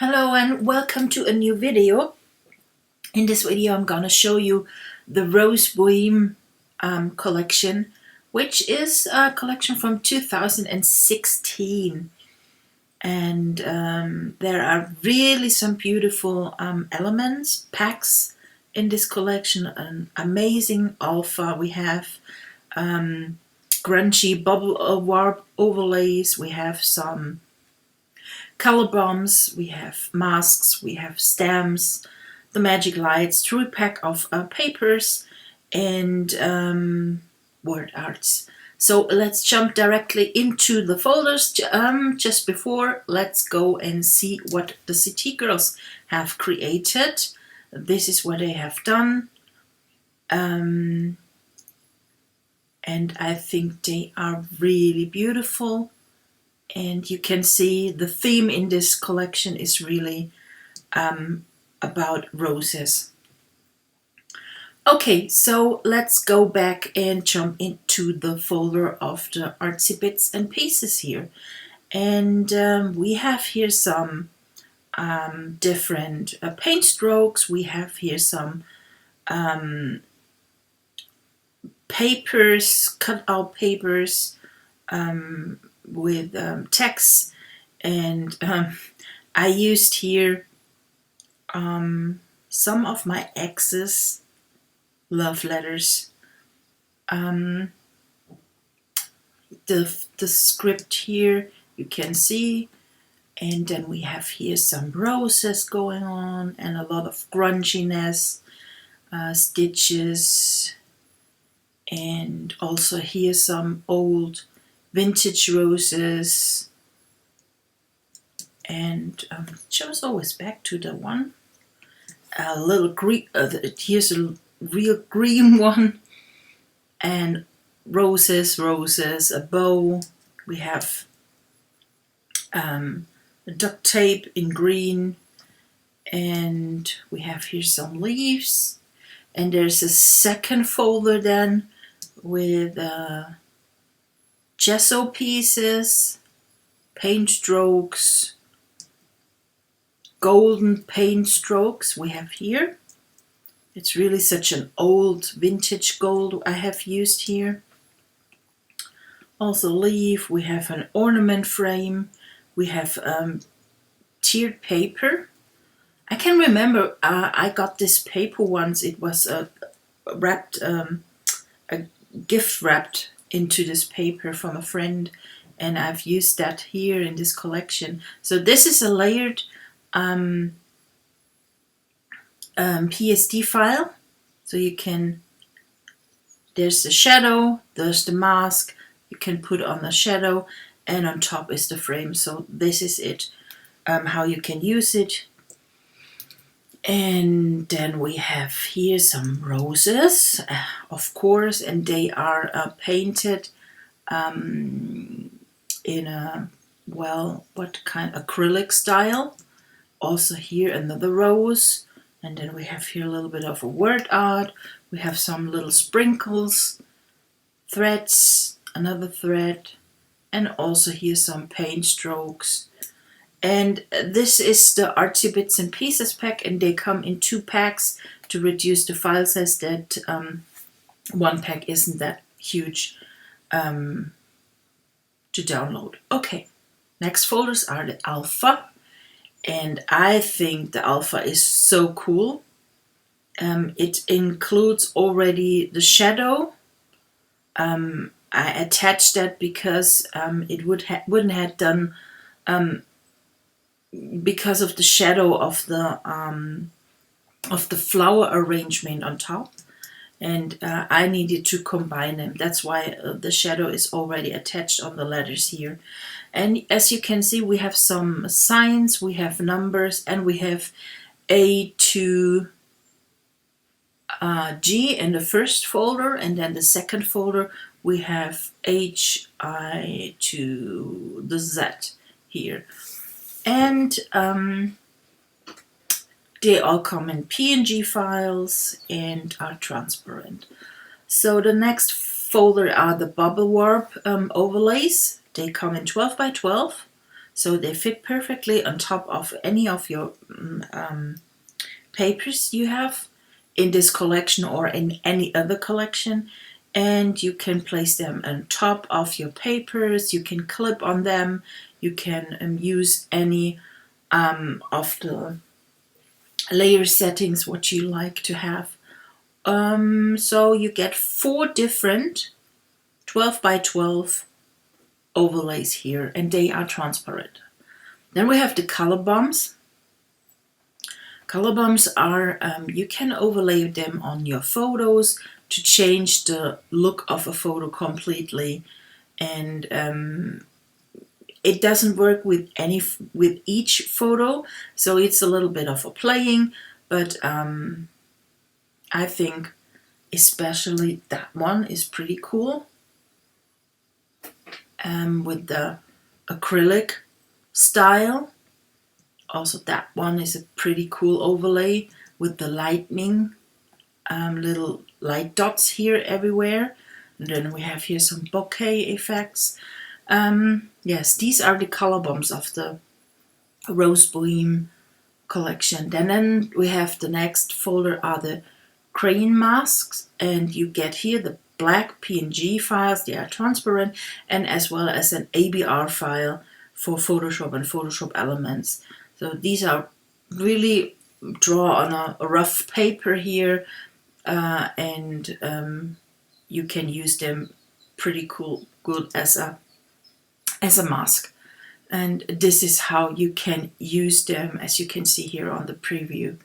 Hello and welcome to a new video. In this video I'm gonna show you the Rose Bohème collection, which is a collection from 2016, and there are really some beautiful elements, packs in this collection. An amazing alpha. We have grungy bubble warp overlays, we have some color bombs, we have masks, we have stamps, the magic lights, true pack of papers, and word arts. So let's jump directly into the folders. Just before, let's go and see what the City Girls have created. This is what they have done. And I think they are really beautiful. And you can see the theme in this collection is really about roses. Okay, so let's go back and jump into the folder of the artsy bits and pieces here. And we have here some different paint strokes. We have here some papers, cut out papers, with text, and I used here some of my ex's love letters. The script here you can see, and then we have here some roses going on and a lot of grunginess, stitches, and also here some old vintage roses, and shows always back to the one, a little green, here's a real green one, and roses, a bow, we have duct tape in green, and we have here some leaves, and there's a second folder then with gesso pieces, paint strokes, golden paint strokes we have here. It's really such an old vintage gold I have used here. Also leaf, we have an ornament frame, we have tiered paper. I can remember I got this paper once. It was wrapped, a gift wrapped into this paper from a friend, and I've used that here in this collection. So this is a layered PSD file, so you can, there's the shadow, there's the mask, you can put on the shadow, and on top is the frame. So this is it, how you can use it. And then we have here some roses, of course, and they are painted in a, well, what kind, acrylic style. Also here another rose, and then we have here a little bit of a word art. We have some little sprinkles, threads, another thread, and also here some paint strokes. And this is the Artsy Bits and Pieces pack, and they come in 2 packs to reduce the file size, that one pack isn't that huge to download. Okay, next folders are the alpha, and I think the alpha is so cool. It includes already the shadow. I attached that because it wouldn't have done because of the shadow of the flower arrangement on top, and I needed to combine them. That's why the shadow is already attached on the letters here. And as you can see, we have some signs, we have numbers, and we have A to G in the first folder, and then the second folder we have H, I to the Z here. And they all come in PNG files and are transparent. So the next folder are the bubble warp overlays. They come in 12 by 12. so they fit perfectly on top of any of your papers you have in this collection or in any other collection. And you can place them on top of your papers, you can clip on them, you can use any of the layer settings what you like to have. So you get 4 different 12 by 12 overlays here, and they are transparent. Then we have the color bombs. Color bombs are, you can overlay them on your photos to change the look of a photo completely. And it doesn't work with each photo, so it's a little bit of a playing, but I think especially that one is pretty cool, with the acrylic style. Also that one is a pretty cool overlay with the lightning, little light dots here everywhere. And then we have here some bouquet effects. Yes, these are the color bombs of the Rose Bohème collection. Then we have the next folder are the crayon masks, and you get here the black PNG files, they are transparent, and as well as an ABR file for Photoshop and Photoshop Elements. So these are really draw on a rough paper here, and you can use them pretty good as a mask. And this is how you can use them, as you can see here on the preview.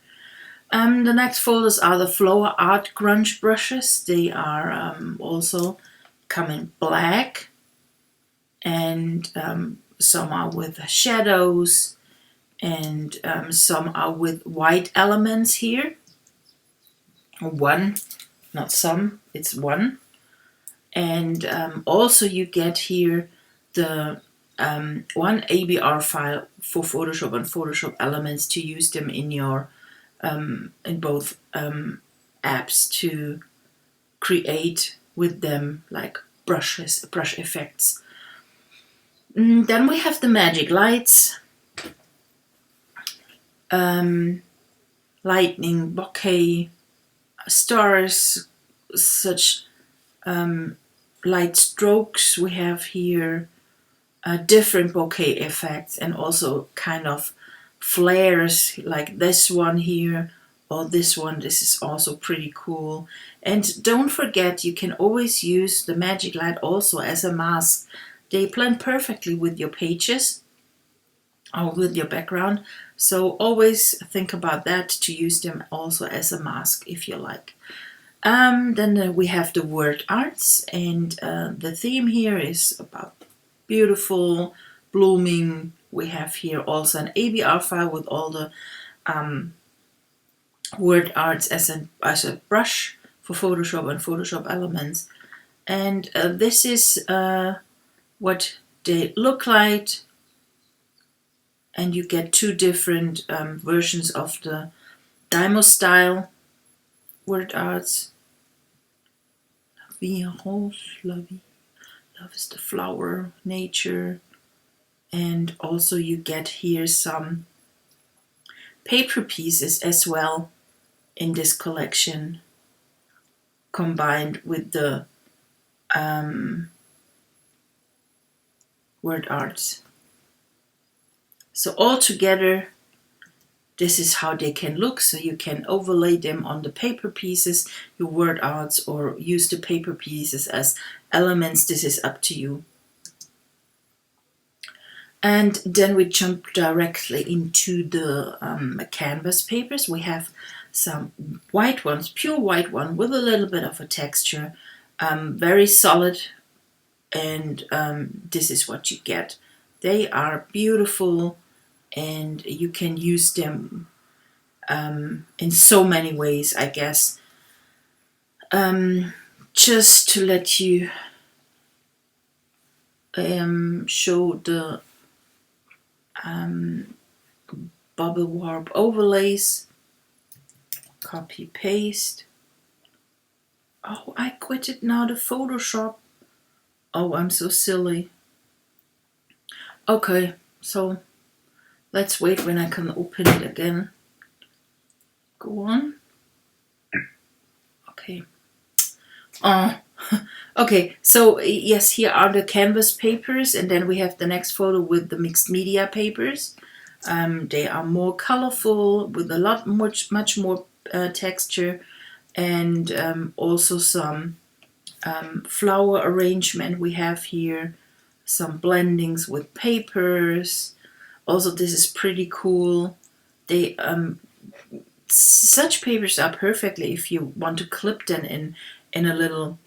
The next folders are the Flower Art Grunge brushes. They are also come in black, and some are with shadows, and some are with white elements here. One, not some, it's one. And also you get here the one ABR file for Photoshop and Photoshop Elements to use them in your in both apps to create with them like brush effects. Then we have the magic lights, lightning, bouquet, stars, such light strokes we have here, different bouquet effects, and also kind of flares like this one here or this one. This is also pretty cool. And don't forget, you can always use the magic light also as a mask. They blend perfectly with your pages or with your background, so always think about that, to use them also as a mask if you like. Then we have the word arts, and the theme here is about beautiful, blooming. We have here also an ABR file with all the word arts as a brush for Photoshop and Photoshop Elements. And this is what they look like. And you get 2 different versions of the Dymo style word arts. La vie en rose, la vie. Love is the flower, nature. And also you get here some paper pieces as well in this collection, combined with the word arts. So all together, this is how they can look. So you can overlay them on the paper pieces, your word arts, or use the paper pieces as elements. This is up to you. And then we jump directly into the canvas papers. We have some white ones, pure white one with a little bit of a texture, very solid. And this is what you get. They are beautiful, and you can use them in so many ways, I guess. Just to let you show the bubble warp overlays. Copy paste. Oh, I quitted now the Photoshop. Oh, I'm so silly. Okay, So let's wait when I can open it again. Go on. Okay. Okay, so yes, here are the canvas papers, and then we have the next photo with the mixed media papers. They are more colorful with a lot much more texture, and also some flower arrangement. We have here some blendings with papers. Also, this is pretty cool. They such papers are perfectly if you want to clip them in a little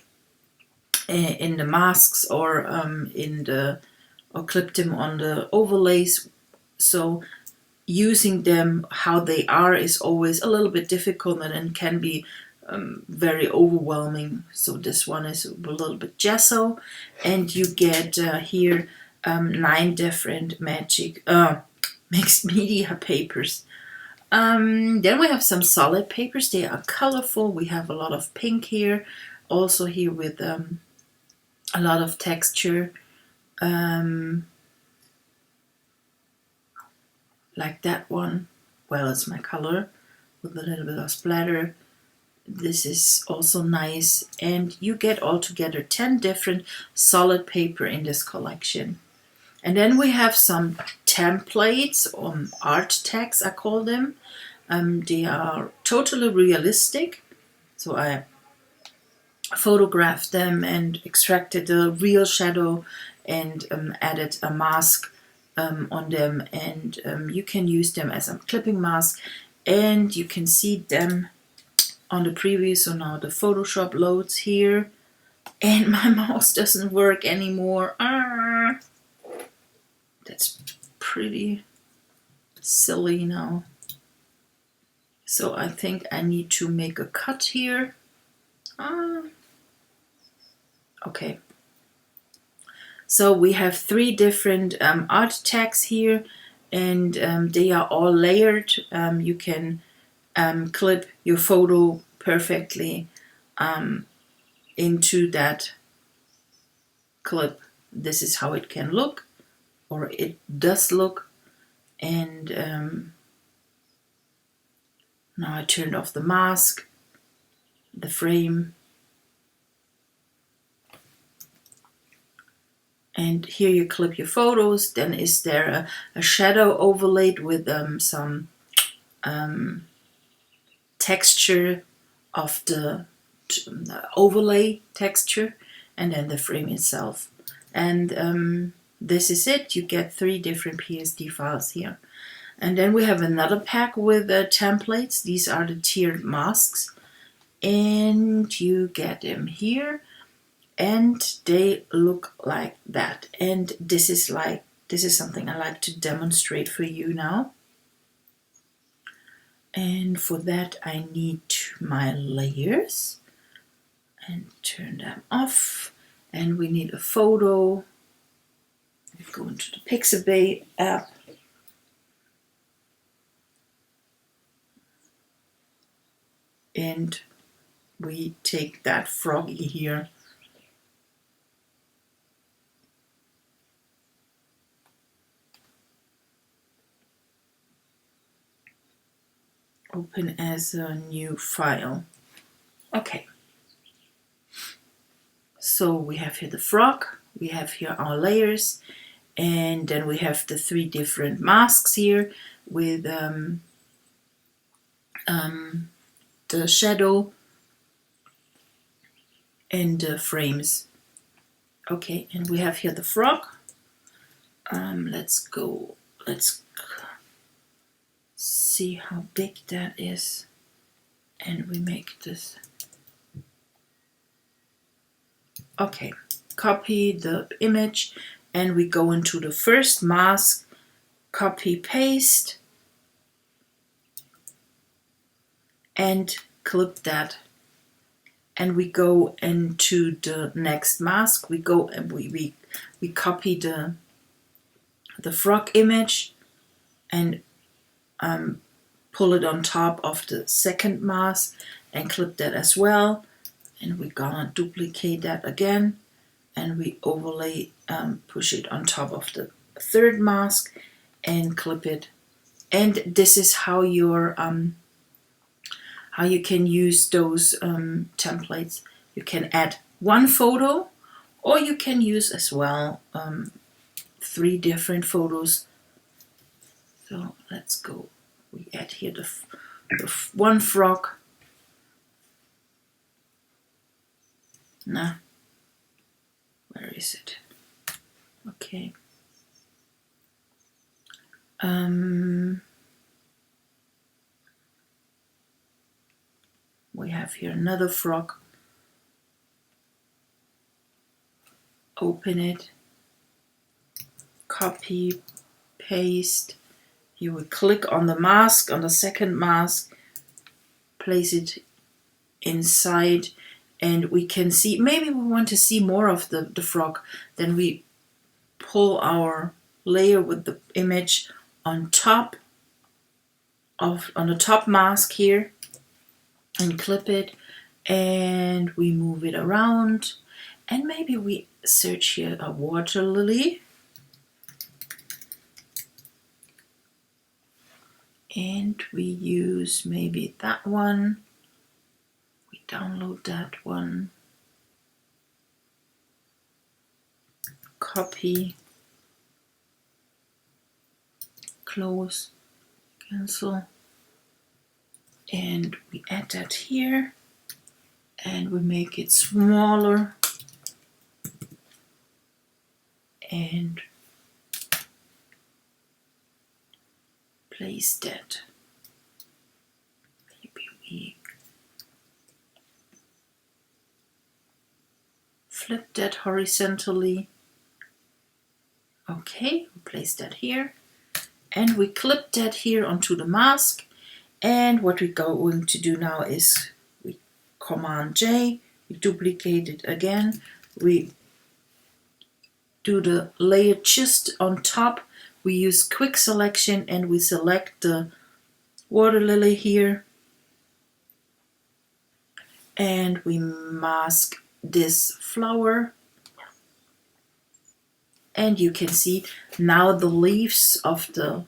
in the masks or or clip them on the overlays. So using them how they are is always a little bit difficult and can be very overwhelming. So this one is a little bit gesso, and you get here 9 different mixed media papers. Then we have some solid papers. They are colorful. We have a lot of pink here, also here with a lot of texture, like that one. Well, it's my color with a little bit of splatter. This is also nice, and you get altogether 10 different solid paper in this collection. And then we have some templates, art tags I call them. They are totally realistic. So I photographed them and extracted the real shadow and added a mask on them, and you can use them as a clipping mask, and you can see them on the preview. So now the Photoshop loads here, and my mouse doesn't work anymore. That's pretty silly now. So I think I need to make a cut here. Okay. So we have 3 different art tags here, and they are all layered. You can clip your photo perfectly into that clip. This is how it can look, or it does look. And now I turned off the mask, the frame. And here you clip your photos. Then is there a shadow overlaid with some texture of the overlay texture, and then the frame itself. And this is it. You get 3 different PSD files here. And then we have another pack with templates. These are the tiered masks, and you get them here. And they look like that. And this is something I like to demonstrate for you now. And for that I need my layers and turn them off. And we need a photo. We go into the Pixabay app. And we take that froggy here. Open as a new file. Okay. So we have here the frog, we have here our layers, and then we have the 3 different masks here with the shadow and the frames. Okay, and we have here the frog. Let's see how big that is, and we make this. Okay, copy the image, and we go into the first mask, copy paste, and clip that. And we go into the next mask. We go and we copy the frog image and pull it on top of the second mask and clip that as well. And we're gonna duplicate that again, and we overlay, push it on top of the third mask and clip it. And this is how your how you can use those templates. You can add one photo, or you can use as well 3 different photos. So let's go. We add here the one frog. Nah, where is it? Okay. We have here another frog. Open it, copy, paste. You will click on the mask, on the second mask, place it inside, and we can see, maybe we want to see more of the frog. Then we pull our layer with the image on top of, on the top mask here, and clip it, and we move it around, and maybe we search here a water lily, and we use maybe that one. We download that one, copy, close, cancel, and we add that here, and we make it smaller, and place that. Maybe we flip that horizontally. Okay, we place that here, and we clip that here onto the mask. And what we're going to do now is we Command J, we duplicate it again, we do the layer just on top, we use quick selection, and we select the water lily here, and we mask this flower, and you can see now the leaves of the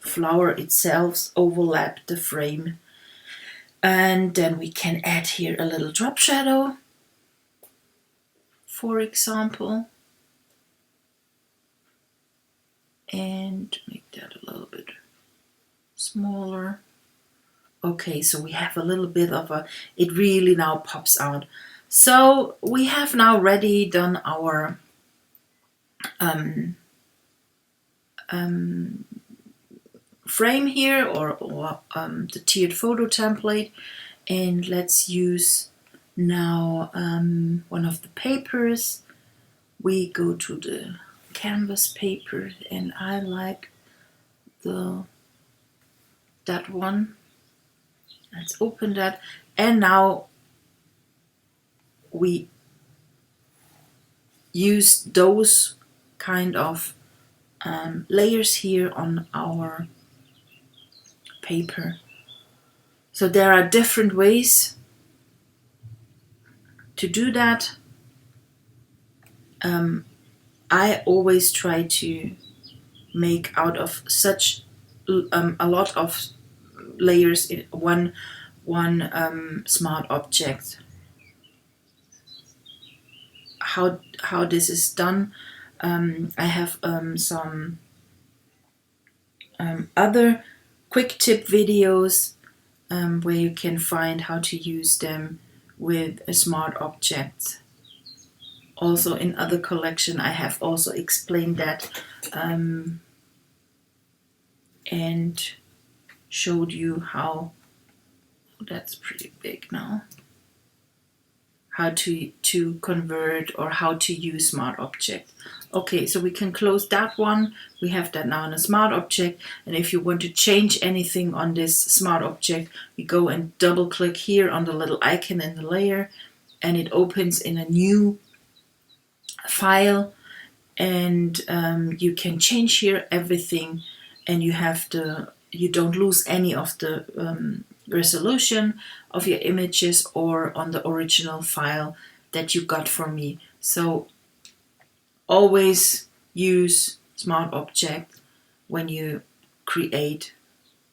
flower itself overlap the frame. And then we can add here a little drop shadow, for example, and make that a little bit smaller. Okay, so we have a little bit of a, it really now pops out. So we have now ready done our frame here, or the tiered photo template, and let's use now one of the papers. We go to the canvas paper, and I like that one. Let's open that, and now we use those kind of layers here on our paper. So there are different ways to do that. I always try to make out of such a lot of layers in one smart object. How this is done, I have some other quick tip videos where you can find how to use them with a smart object. Also in other collection I have also explained that and showed you how, that's pretty big now, how to convert or how to use smart object. Okay, so we can close that one. We have that now in a smart object, and if you want to change anything on this smart object, we go and double click here on the little icon in the layer, and it opens in a new file, and you can change here everything, and you don't lose any of the resolution of your images or on the original file that you got from me. So always use smart object when you create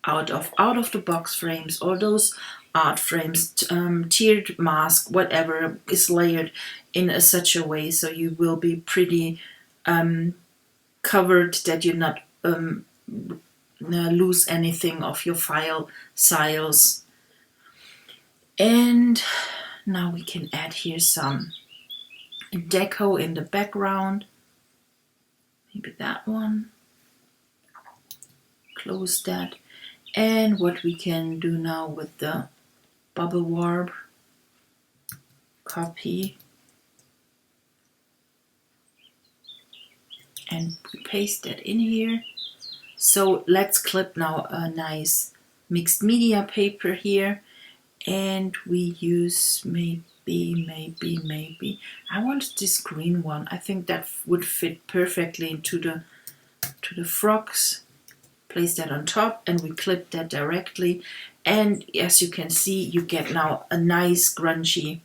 out of the box frames, or those art frames, tiered mask, whatever is layered in such a way so you will be pretty covered, that you not lose anything of your file styles. And now we can add here some deco in the background, maybe that one. Close that. And what we can do now with the bubble warp, copy and paste that in here. So let's clip now a nice mixed media paper here, and we use maybe I want this green one. I think that would fit perfectly into the frogs. Place that on top and we clip that directly, and as you can see, you get now a nice grungy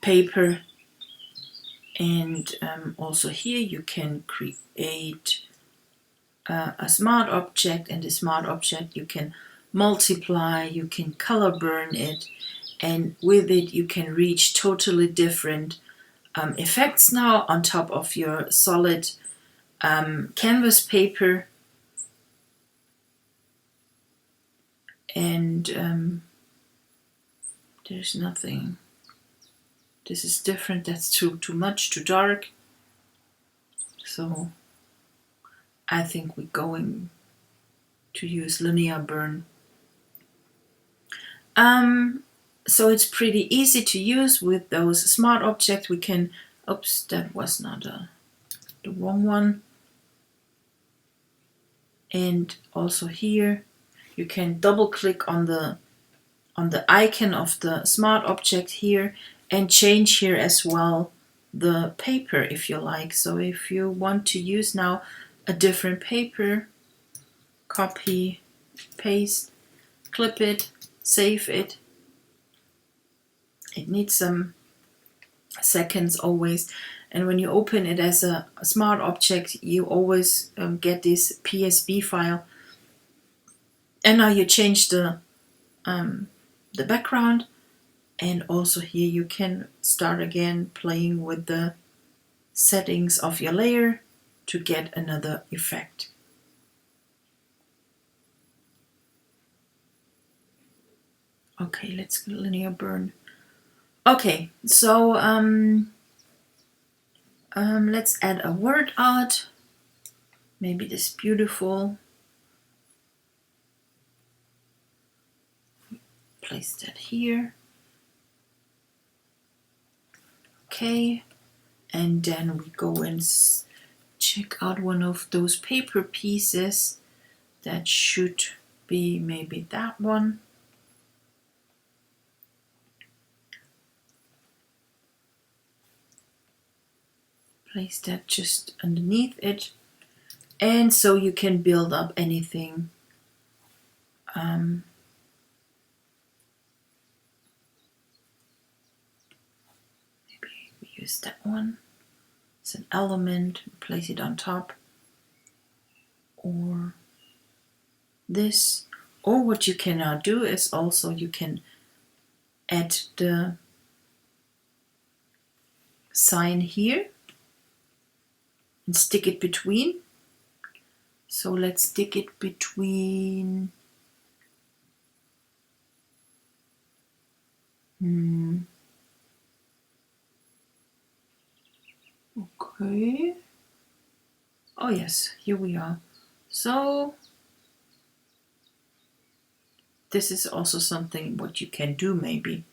paper. And also here you can create a smart object, and the smart object you can multiply, you can color burn it, and with it you can reach totally different effects now on top of your solid canvas paper. And there's nothing, this is different, that's too much, too dark, so I think we're going to use linear burn. So it's pretty easy to use with those smart objects. We can, oops, that was not the wrong one. And also here you can double click on the icon of the smart object here and change here as well the paper if you like. So if you want to use now a different paper, copy, paste, clip it, save it. It needs some seconds always. And when you open it as a smart object, you always get this PSB file. And now you change the background, and also here you can start again playing with the settings of your layer to get another effect. Okay, let's linear burn. Okay, so let's add a word art. Maybe this beautiful. Place that here. Okay, and then we go and check out one of those paper pieces. That should be maybe that one. Place that just underneath it, and so you can build up anything. Maybe we use that one. It's an element, place it on top, or this. Or what you can now do is also you can add the sign here and stick it between. So let's stick it between okay. Oh yes, here we are. So this is also something what you can do maybe.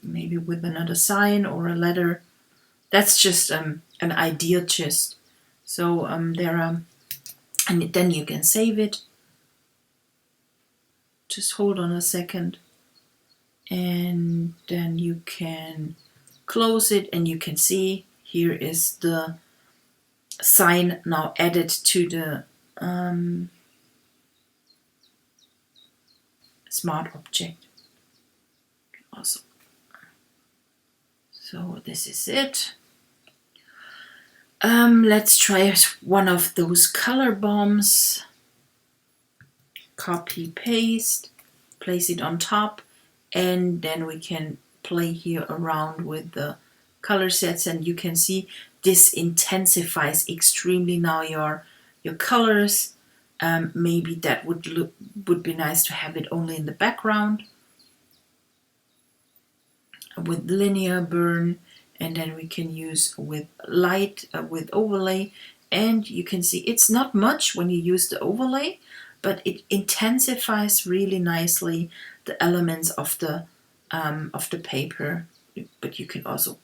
Maybe with another sign or a letter. That's just an idea just. So there are, and then you can save it. Just hold on a second, and then you can close it, and you can see here is the sign now added to the smart object. Also, so this is it. Let's try one of those color bombs. Copy, paste, place it on top, and then we can play here around with the color sets, and you can see this intensifies extremely now your colors. Maybe that would be nice to have it only in the background with linear burn, and then we can use with light with overlay, and you can see it's not much when you use the overlay, but it intensifies really nicely the elements of the paper. But you can also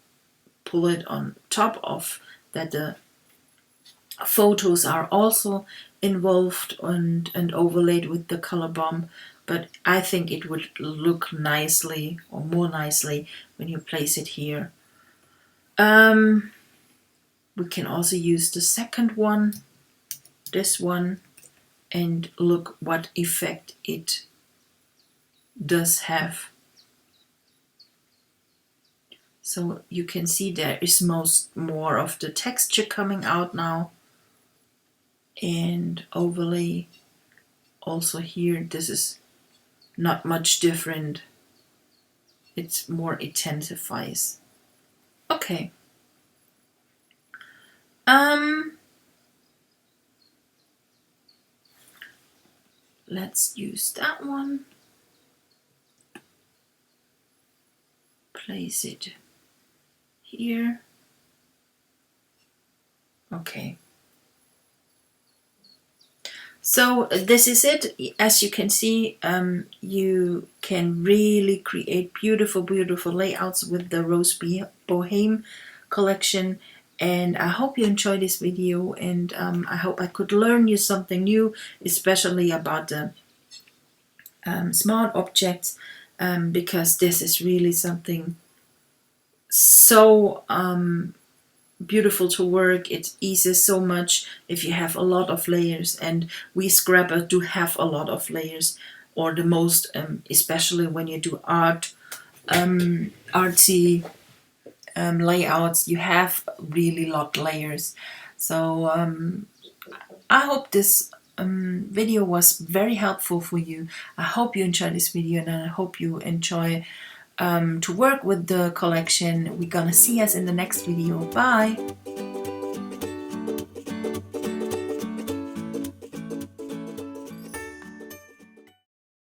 pull it on top of that. The photos are also involved and overlaid with the color bomb, but I think it would look nicely or more nicely when you place it here. We can also use the second one, this one, and look what effect it does have. So you can see there is more of the texture coming out now. And overlay also here, this is not much different. It's more intensifies. Okay. Let's use that one. Place it here. Okay. So this is it. As you can see, you can really create beautiful, beautiful layouts with the Rose Bohème collection. And I hope you enjoyed this video, and I hope I could learn you something new, especially about the smart objects, because this is really something so beautiful to work. It eases so much if you have a lot of layers, and we scrappers do have a lot of layers, or the most, especially when you do artsy layouts, you have really lot layers. So I hope this video was very helpful for you. I hope you enjoyed this video, and I hope you enjoy to work with the collection. We're gonna see us in the next video. Bye!